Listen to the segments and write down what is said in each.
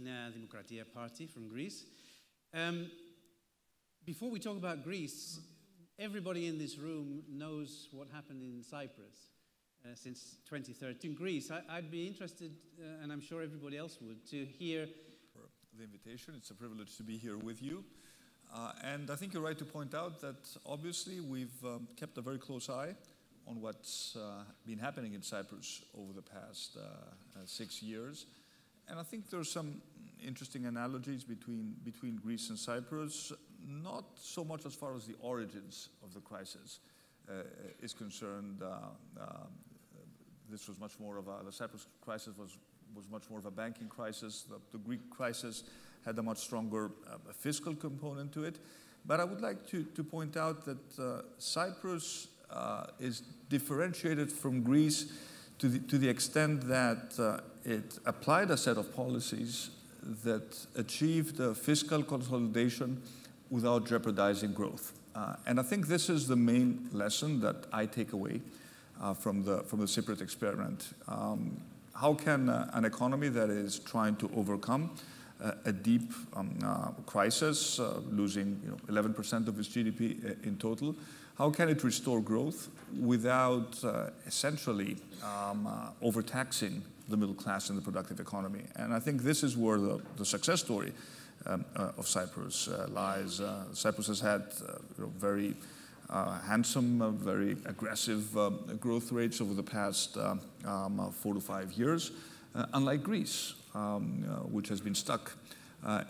Demokratia party from Greece. Before we talk about Greece, everybody in this room knows what happened in Cyprus since 2013. Greece, I'd be interested, and I'm sure everybody else would, to hear. For the invitation. It's a privilege to be here with you. And I think you're right to point out that obviously we've kept a very close eye on what's been happening in Cyprus over the past 6 years. And I think there's some interesting analogies between Greece and Cyprus, not so much as far as the origins of the crisis is concerned. This was much more of the Cyprus crisis was much more of a banking crisis. The Greek crisis had a much stronger fiscal component to it. But I would like to point out that Cyprus is differentiated from Greece to the extent that it applied a set of policies that achieved fiscal consolidation without jeopardizing growth. And I think this is the main lesson that I take away from the Cypriot experiment. How can an economy that is trying to overcome a deep crisis, losing 11% of its GDP in total, how can it restore growth without essentially overtaxing the middle class in the productive economy? And I think this is where the success story of Cyprus lies. Cyprus has had very handsome, very aggressive growth rates over the past 4 to 5 years, unlike Greece, which has been stuck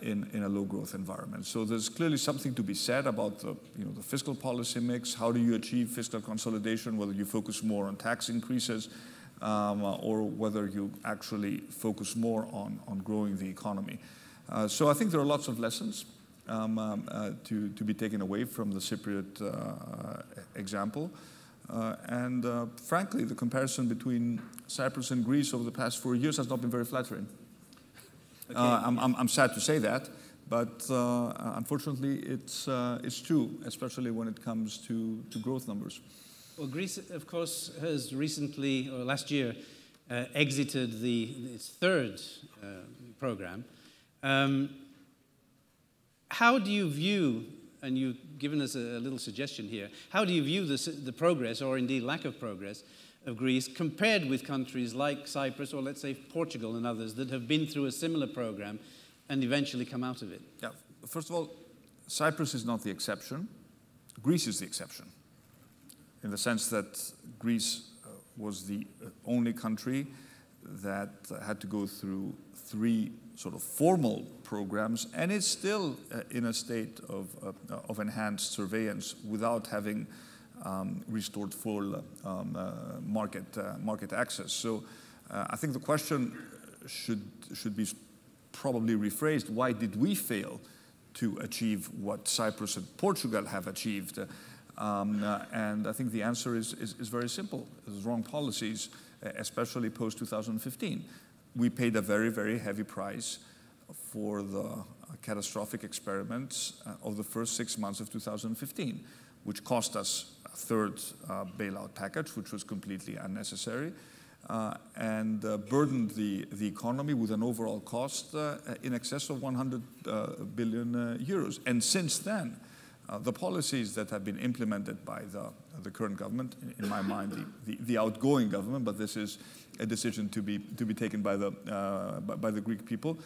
in a low-growth environment. So there's clearly something to be said about the fiscal policy mix. How do you achieve fiscal consolidation, whether you focus more on tax increases or whether you actually focus more on growing the economy. So I think there are lots of lessons to be taken away from the Cypriot example. And frankly, the comparison between Cyprus and Greece over the past 4 years has not been very flattering. Okay. I'm sad to say that, but unfortunately, it's true, especially when it comes to growth numbers. Well, Greece, of course, has recently, or last year, exited its third program. How do you view, and you've given us a little suggestion here, how do you view the progress, or indeed lack of progress, of Greece compared with countries like Cyprus, or let's say Portugal and others that have been through a similar program and eventually come out of it? Yeah, first of all, Cyprus is not the exception. Greece is the exception, in the sense that Greece was the only country that had to go through 3 sort of formal programs, and it's still in a state of enhanced surveillance without having restored full market access. So I think the question should be probably rephrased: why did we fail to achieve what Cyprus and Portugal have achieved? And I think the answer is very simple. It's wrong policies, especially post-2015. We paid a very, very heavy price for the catastrophic experiments of the first 6 months of 2015, which cost us a third bailout package, which was completely unnecessary, and burdened the economy with an overall cost in excess of 100 billion euros. And since then, the policies that have been implemented by the current government, in my mind, the outgoing government, but this is a decision to be taken by the Greek people,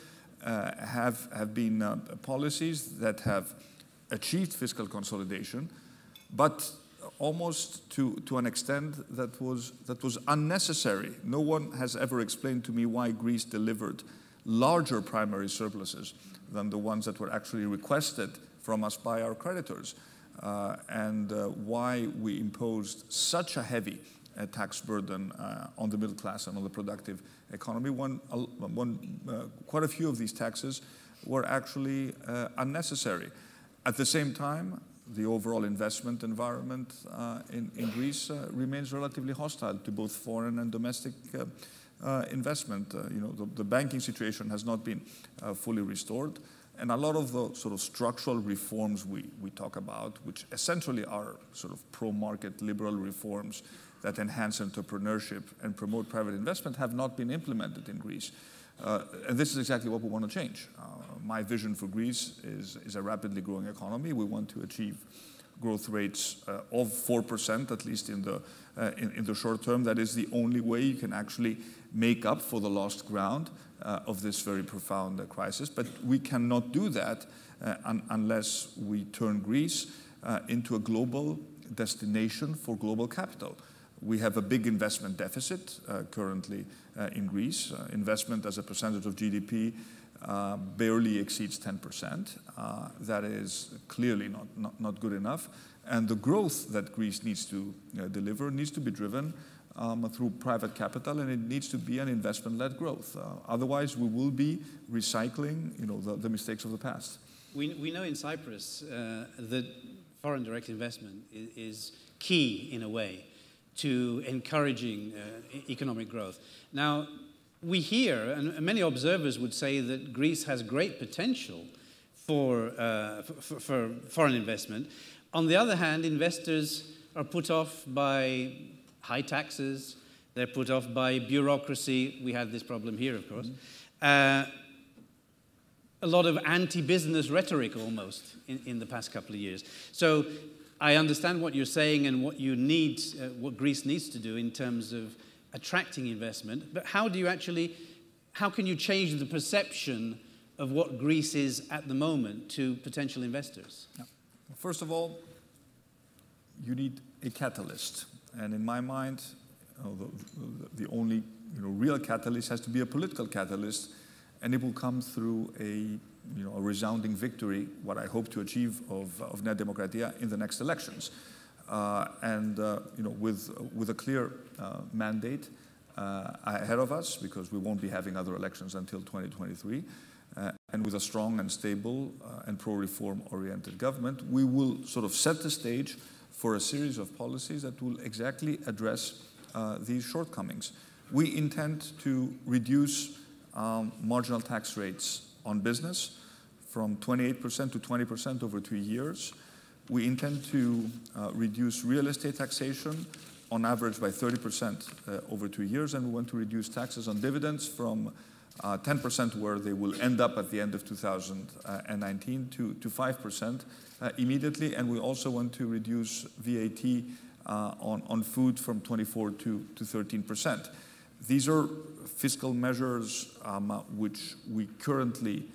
have been policies that have achieved fiscal consolidation, but almost to an extent that was unnecessary. No one has ever explained to me why Greece delivered larger primary surpluses than the ones that were actually requested from us by our creditors, and why we imposed such a heavy tax burden on the middle class and on the productive economy when quite a few of these taxes were actually unnecessary. At the same time, the overall investment environment in Greece remains relatively hostile to both foreign and domestic investment. The banking situation has not been fully restored. And a lot of the sort of structural reforms we talk about, which essentially are sort of pro-market liberal reforms that enhance entrepreneurship and promote private investment, have not been implemented in Greece. And this is exactly what we want to change. My vision for Greece is a rapidly growing economy. We want to achieve growth rates of 4%, at least in the short term. That is the only way you can actually make up for the lost ground of this very profound crisis. But we cannot do that unless we turn Greece into a global destination for global capital. We have a big investment deficit currently in Greece. Investment as a percentage of GDP barely exceeds 10%. That is clearly not good enough. And the growth that Greece needs to deliver needs to be driven through private capital, and it needs to be an investment-led growth. Otherwise, we will be recycling, the mistakes of the past. We know in Cyprus that foreign direct investment is key, in a way, to encouraging economic growth. Now, we hear, and many observers would say that Greece has great potential for foreign investment. On the other hand, investors are put off by high taxes, they're put off by bureaucracy. We had this problem here, of course. A lot of anti-business rhetoric almost in the past couple of years. So I understand what you're saying and what you need, what Greece needs to do in terms of attracting investment, but how can you change the perception of what Greece is at the moment to potential investors? Yeah. First of all, you need a catalyst. And in my mind, the only real catalyst has to be a political catalyst, and it will come through a resounding victory, what I hope to achieve of Nea Demokratia in the next elections. With a clear mandate ahead of us, because we won't be having other elections until 2023, and with a strong and stable and pro-reform oriented government, we will sort of set the stage for a series of policies that will exactly address these shortcomings. We intend to reduce marginal tax rates on business from 28% to 20% over 2 years. We intend to reduce real estate taxation on average by 30% over 2 years, and we want to reduce taxes on dividends from 10%, where they will end up at the end of 2019, to 5% immediately. And we also want to reduce VAT on food from 24% to 13%. These are fiscal measures which we currently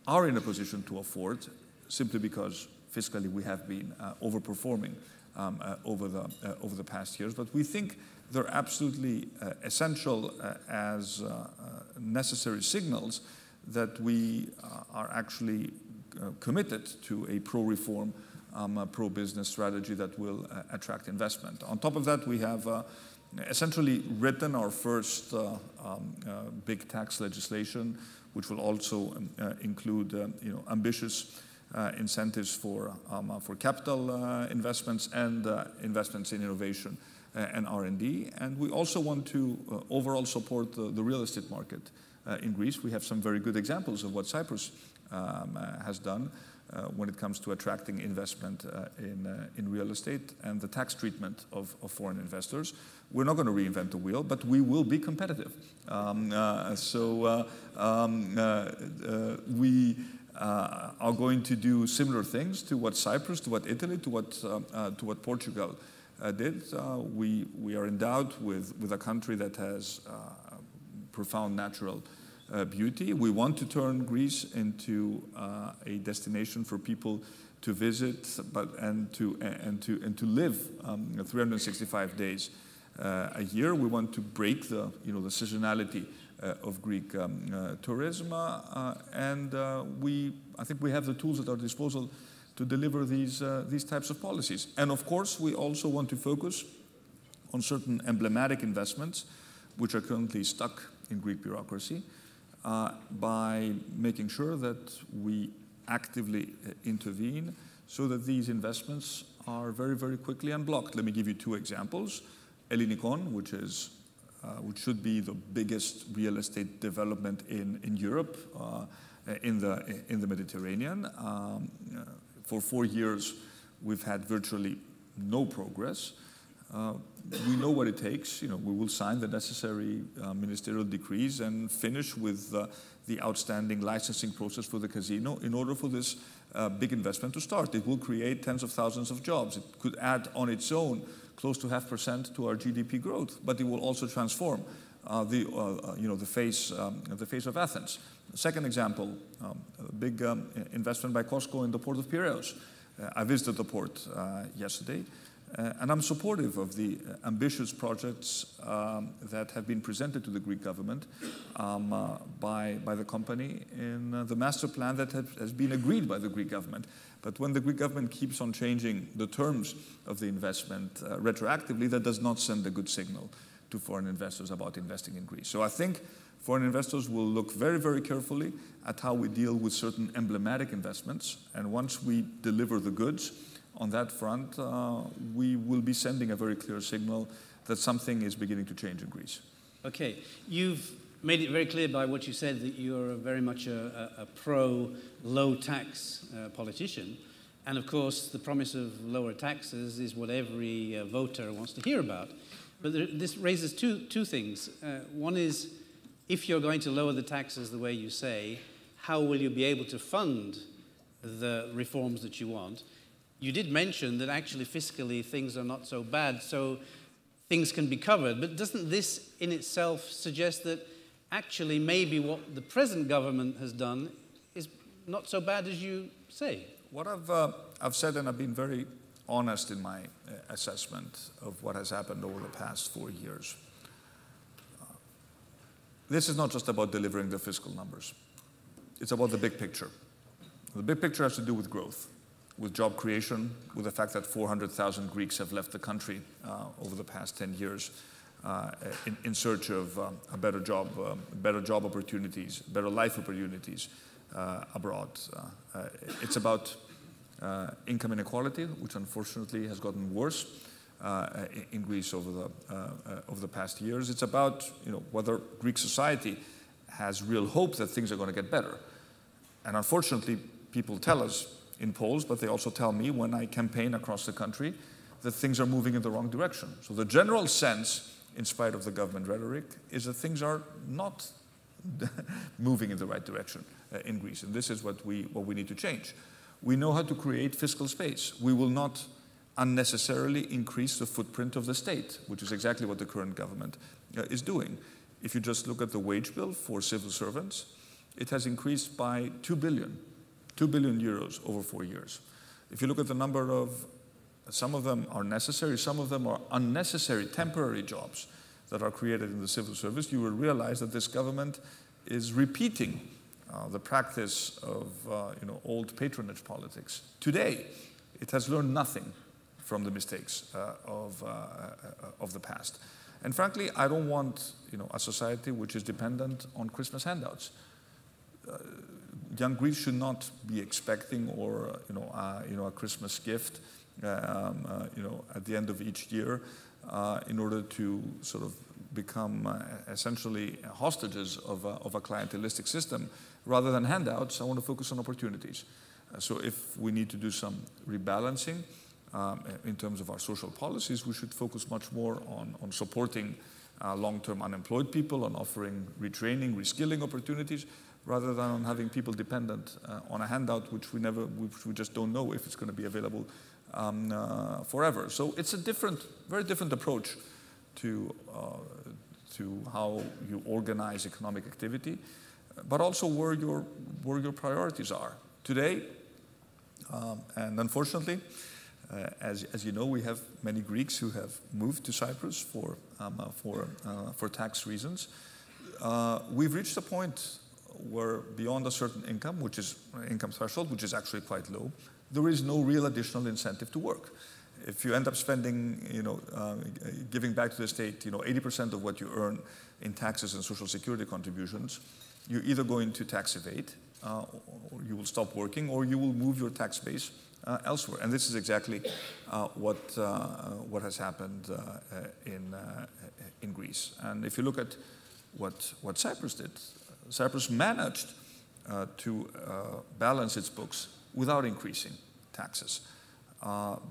are in a position to afford, simply because fiscally we have been overperforming over the past years. But we think they're absolutely essential as necessary signals that we are actually committed to a pro-reform, pro-business strategy that will attract investment. On top of that, we have essentially written our first big tax legislation, which will also include ambitious incentives for capital investments and investments in innovation and R&D. And we also want to overall support the real estate market in Greece. We have some very good examples of what Cyprus has done when it comes to attracting investment in real estate and the tax treatment of foreign investors. We're not going to reinvent the wheel, but we will be competitive. We are going to do similar things to what Cyprus, to what Italy, to what Portugal did. We are endowed with a country that has profound natural beauty. We want to turn Greece into a destination for people to visit, and to live 365 days a year. We want to break the seasonality of Greek tourism, and I think we have the tools at our disposal to deliver these types of policies. And of course, we also want to focus on certain emblematic investments which are currently stuck in Greek bureaucracy, by making sure that we actively intervene so that these investments are very, very quickly unblocked. Let me give you two examples. Ellinikon, which should be the biggest real estate development in Europe, in the Mediterranean. For 4 years, we've had virtually no progress. We know what it takes. We will sign the necessary ministerial decrees and finish with the outstanding licensing process for the casino in order for this big investment to start. It will create tens of thousands of jobs. It could add on its own close to 0.5% to our GDP growth, but it will also transform the face of Athens. Second example, a big investment by Costco in the port of Piraeus. I visited the port yesterday, and I'm supportive of the ambitious projects that have been presented to the Greek government by the company in the master plan that has been agreed by the Greek government. But when the Greek government keeps on changing the terms of the investment retroactively, that does not send a good signal to foreign investors about investing in Greece. So I think foreign investors will look very, very carefully at how we deal with certain emblematic investments. And once we deliver the goods on that front, we will be sending a very clear signal that something is beginning to change in Greece. Okay. You've made it very clear by what you said that you're very much a pro-low tax politician. And of course, the promise of lower taxes is what every voter wants to hear about. But this raises two things. One is, if you're going to lower the taxes the way you say, how will you be able to fund the reforms that you want? You did mention that actually fiscally things are not so bad, so things can be covered. But doesn't this in itself suggest that actually maybe what the present government has done is not so bad as you say? What I've said, and I've been very honest in my assessment of what has happened over the past 4 years. This is not just about delivering the fiscal numbers. It's about the big picture. The big picture has to do with growth, with job creation, with the fact that 400,000 Greeks have left the country over the past 10 years in search of better job opportunities, better life opportunities abroad. It's about income inequality, which unfortunately has gotten worse in Greece over the past years. It's about whether Greek society has real hope that things are going to get better. And unfortunately, people tell us in polls, but they also tell me when I campaign across the country that things are moving in the wrong direction. So the general sense, in spite of the government rhetoric, is that things are not moving in the right direction in Greece. And this is what we need to change. We know how to create fiscal space. We will not unnecessarily increase the footprint of the state, which is exactly what the current government is doing. If you just look at the wage bill for civil servants, it has increased by 2 billion euros over 4 years. If you look at the number of, some of them are necessary, some of them are unnecessary temporary jobs that are created in the civil service, you will realize that this government is repeating the practice of old patronage politics. Today, it has learned nothing from the mistakes of the past. And frankly, I don't want a society which is dependent on Christmas handouts. Young Greece should not be expecting a Christmas gift at the end of each year in order to sort of become essentially hostages of a clientelistic system. Rather than handouts, I want to focus on opportunities. So if we need to do some rebalancing in terms of our social policies, we should focus much more on supporting long-term unemployed people, on offering retraining, reskilling opportunities, rather than on having people dependent on a handout which we just don't know if it's going to be available forever. So it's a very different approach to how you organize economic activity, but also where your priorities are. Today, and unfortunately, as you know, we have many Greeks who have moved to Cyprus for tax reasons. We've reached a point where beyond a certain income threshold, which is actually quite low, there is no real additional incentive to work. If you end up spending, giving back to the state, 80% of what you earn in taxes and social security contributions, you're either going to tax evade, or you will stop working, or you will move your tax base elsewhere. And this is exactly what has happened in Greece. And if you look at what Cyprus did, Cyprus managed to balance its books without increasing taxes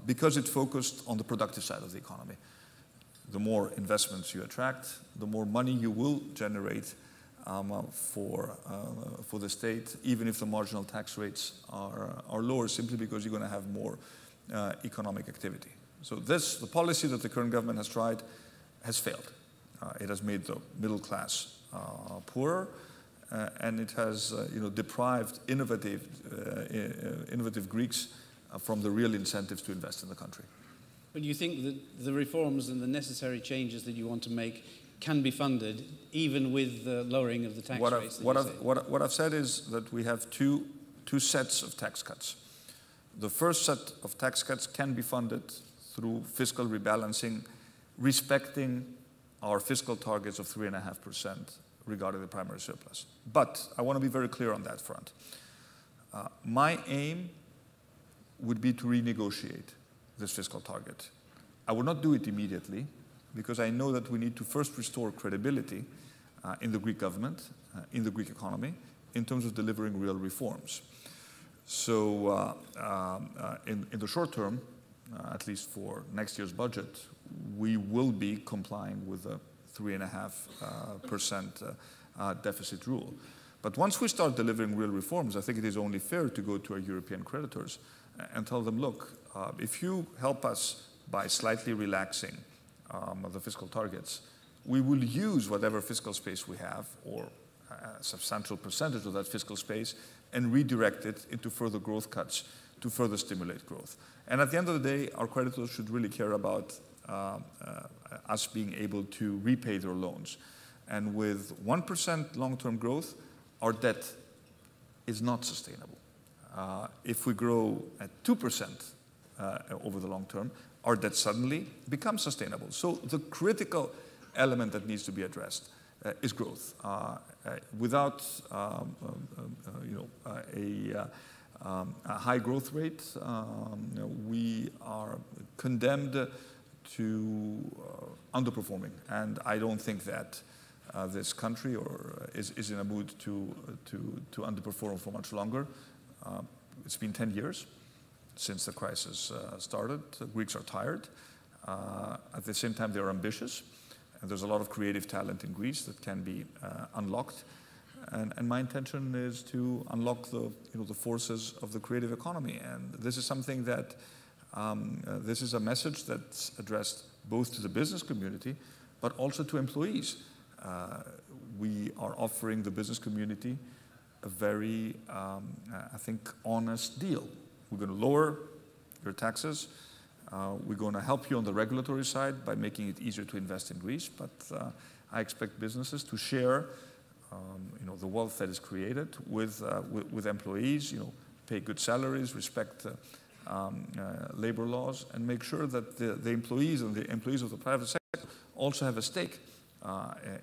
because it focused on the productive side of the economy. the more investments you attract, the more money you will generate for the state, even if the marginal tax rates are lower, simply because you're going to have more economic activity. So the policy that the current government has tried has failed. It has made the middle class poorer, and it has deprived innovative Greeks from the real incentives to invest in the country. But you think that the reforms and the necessary changes that you want to make can be funded, even with the lowering of the tax rates? What I've said is that we have two sets of tax cuts. The first set of tax cuts can be funded through fiscal rebalancing, respecting our fiscal targets of 3.5% regarding the primary surplus. But I want to be very clear on that front. My aim would be to renegotiate this fiscal target. I will not do it immediately, because I know that we need to first restore credibility in the Greek government, in the Greek economy, in terms of delivering real reforms. So in the short term, at least for next year's budget, we will be complying with the 3.5% deficit rule. But once we start delivering real reforms, I think it is only fair to go to our European creditors and tell them, look, if you help us by slightly relaxing the fiscal targets, we will use whatever fiscal space we have, or a substantial percentage of that fiscal space, and redirect it into further growth cuts to further stimulate growth. And at the end of the day, our creditors should really care about us being able to repay their loans. And with 1% long-term growth, our debt is not sustainable. If we grow at 2% over the long term, our debt suddenly becomes sustainable. So the critical element that needs to be addressed is growth. Without a high growth rate, we are condemned to underperforming. And I don't think that this country is in a mood to underperform for much longer. It's been 10 years since the crisis started. Greeks are tired. At the same time, they're ambitious. And there's a lot of creative talent in Greece that can be unlocked. And my intention is to unlock the forces of the creative economy. And this is something that, this is a message that's addressed both to the business community, but also to employees. We are offering the business community a very, I think, honest deal. We're going to lower your taxes. We're going to help you on the regulatory side by making it easier to invest in Greece. But I expect businesses to share, the wealth that is created with employees. Pay good salaries, respect labor laws, and make sure that the employees and the employees of the private sector also have a stake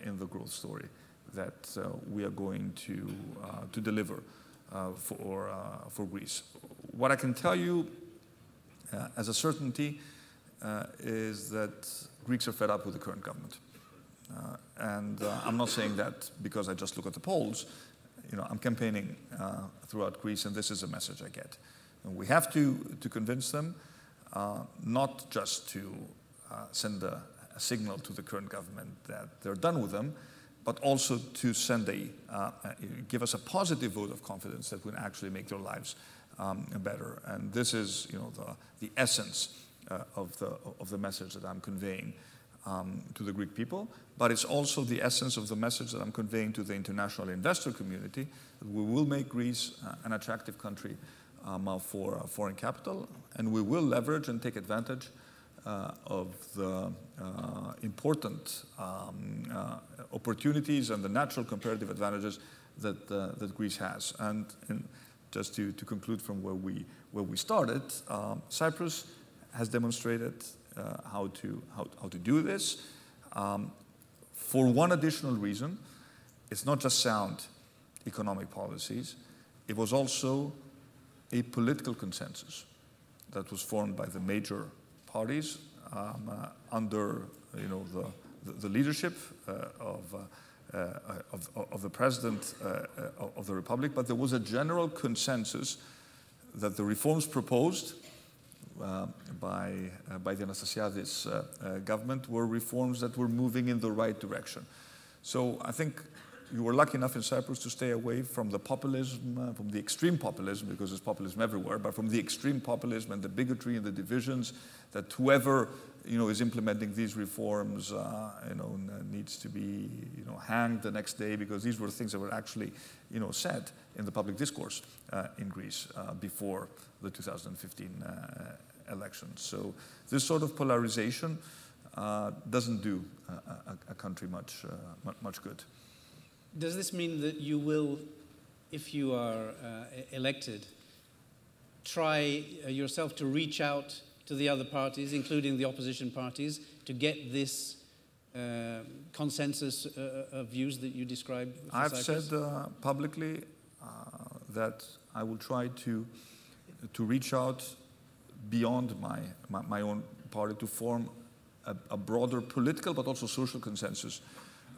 in the growth story that we are going to deliver for Greece. What I can tell you as a certainty is that Greeks are fed up with the current government. And I'm not saying that because I just look at the polls. I'm campaigning throughout Greece, and this is a message I get. And we have to convince them not just to send a signal to the current government that they're done with them, but also to send give us a positive vote of confidence that will actually make their lives better. And this is, the essence of the message that I'm conveying to the Greek people. But it's also the essence of the message that I'm conveying to the international investor community, that we will make Greece an attractive country for foreign capital, and we will leverage and take advantage of the important opportunities and the natural comparative advantages that Greece has. And just to conclude from where we started, Cyprus has demonstrated how to do this. For one additional reason, it's not just sound economic policies, it was also a political consensus that was formed by the major parties under the leadership of the President of the Republic, but there was a general consensus that the reforms proposed by the Anastasiadis government were reforms that were moving in the right direction. So I think you were lucky enough in Cyprus to stay away from the populism, from the extreme populism, because there's populism everywhere, but from the extreme populism and the bigotry and the divisions that whoever is implementing these reforms needs to be hanged the next day, because these were things that were actually said in the public discourse in Greece before the 2015 elections. So this sort of polarization doesn't do a country much good. Does this mean that you will, if you are elected, try yourself to reach out to the other parties, including the opposition parties, to get this consensus of views that you described for I've Cyprus? said publicly that I will try to reach out beyond my own party to form a broader political but also social consensus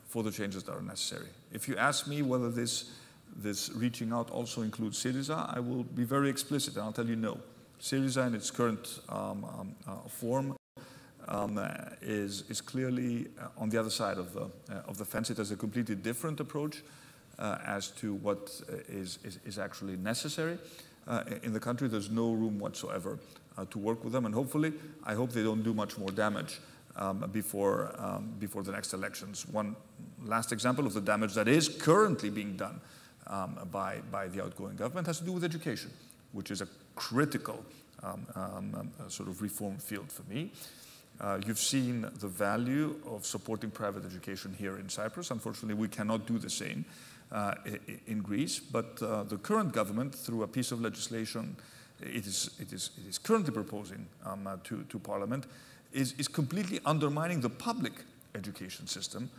for the changes that are necessary. If you ask me whether this reaching out also includes Syriza, I will be very explicit and I'll tell you no. Syriza in its current form is clearly on the other side of the fence. It has a completely different approach as to what is actually necessary in the country. There's no room whatsoever to work with them, and hopefully, I hope they don't do much more damage before the next elections. One last example of the damage that is currently being done by the outgoing government has to do with education, which is a critical sort of reform field for me. You've seen the value of supporting private education here in Cyprus. Unfortunately, we cannot do the same in Greece, but the current government, through a piece of legislation it is currently proposing to Parliament, is completely undermining the public education system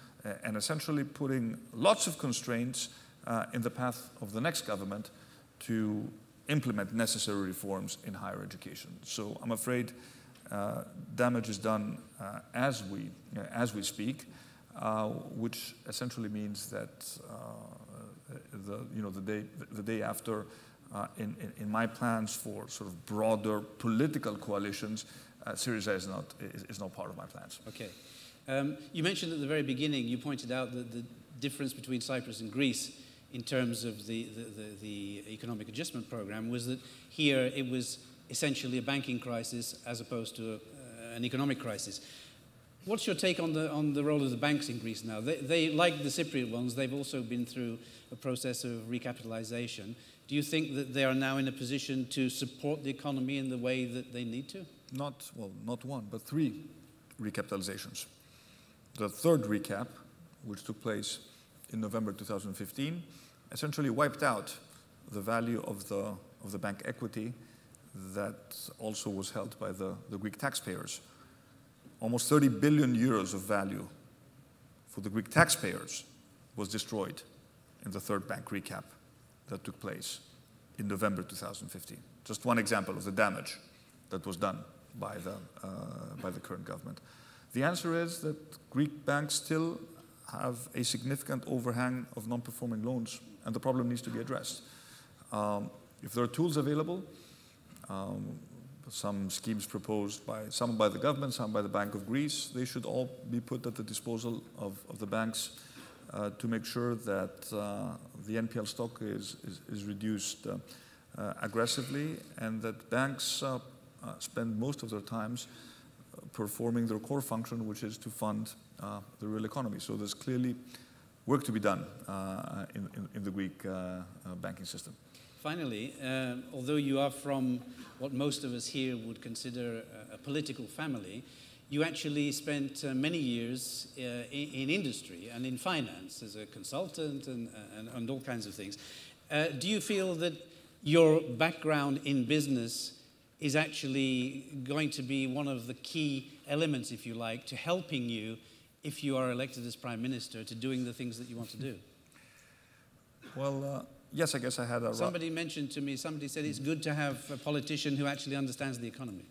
and essentially putting lots of constraints in the path of the next government to implement necessary reforms in higher education. So I'm afraid damage is done as we speak, which essentially means that the day after, in my plans for sort of broader political coalitions, Syriza is not part of my plans. Okay. You mentioned at the very beginning, you pointed out that the difference between Cyprus and Greece in terms of the economic adjustment program was that here it was essentially a banking crisis as opposed to an economic crisis. What's your take on the role of the banks in Greece now? They, like the Cypriot ones, they've also been through a process of recapitalization. Do you think that they are now in a position to support the economy in the way that they need to? Not one, but 3 recapitalizations. The third recap, which took place in November 2015, essentially wiped out the value of the bank equity that also was held by the Greek taxpayers. Almost 30 billion euros of value for the Greek taxpayers was destroyed in the third bank recap that took place in November 2015. Just one example of the damage that was done by the current government. The answer is that Greek banks still have a significant overhang of non-performing loans, and the problem needs to be addressed. If there are tools available, some schemes proposed some by the government, some by the Bank of Greece, they should all be put at the disposal of the banks to make sure that the NPL stock is reduced aggressively, and that banks spend most of their times performing their core function, which is to fund the real economy. So there's clearly work to be done in the Greek banking system. Finally, although you are from what most of us here would consider a political family, you actually spent many years in industry and in finance as a consultant and all kinds of things. Do you feel that your background in business is actually going to be one of the key elements, if you like, to helping you, if you are elected as Prime Minister, to doing the things that you want to do? Well, yes, I guess I had a... Somebody mentioned to me, somebody said it's good to have a politician who actually understands the economy.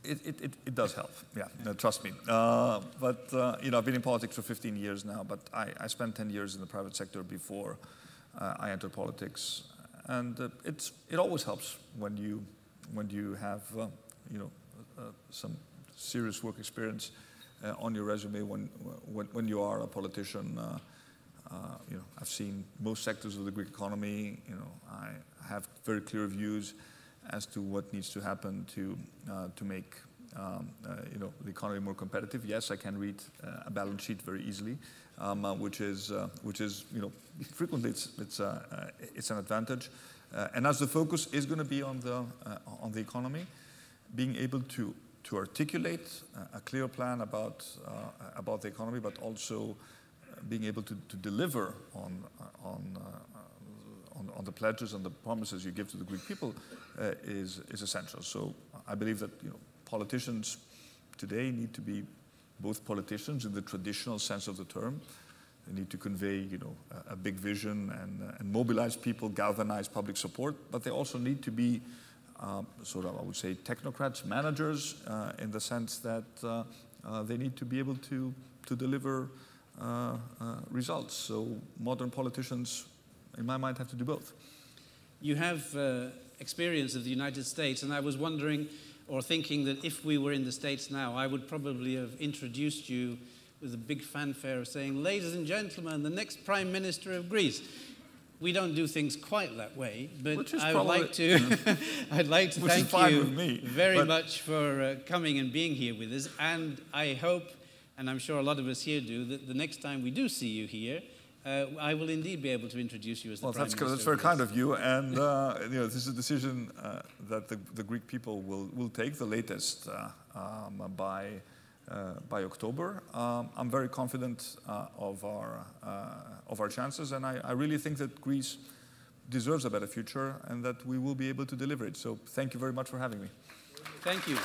It does help, yeah, trust me. But I've been in politics for 15 years now, but I spent 10 years in the private sector before I entered politics. And it always helps when you have some serious work experience on your resume when you are a politician. I've seen most sectors of the Greek economy. I have very clear views as to what needs to happen to make the economy more competitive. Yes, I can read a balance sheet very easily, which is frequently it's an advantage. And as the focus is going to be on the economy, being able to articulate a clear plan about the economy, but also being able to deliver on the pledges and the promises you give to the Greek people is essential. So I believe that politicians today need to be both politicians in the traditional sense of the term. They need to convey a big vision and mobilize people, galvanize public support, but they also need to be sort of, I would say, technocrats, managers, in the sense that they need to be able to deliver results. So modern politicians, in my mind, have to do both. You have experience of the United States, and I was wondering or thinking that if we were in the States now, I would probably have introduced you with a big fanfare of saying, "Ladies and gentlemen, the next Prime Minister of Greece." We don't do things quite that way, but I would like to I'd like to thank you very much for coming and being here with us. And I hope, and I'm sure a lot of us here do, that the next time we do see you here, I will indeed be able to introduce you as the Prime Minister. That's very kind of you, and this is a decision that the Greek people will take, the latest by October. I'm very confident of our chances, and I really think that Greece deserves a better future and that we will be able to deliver it. So thank you very much for having me. Thank you.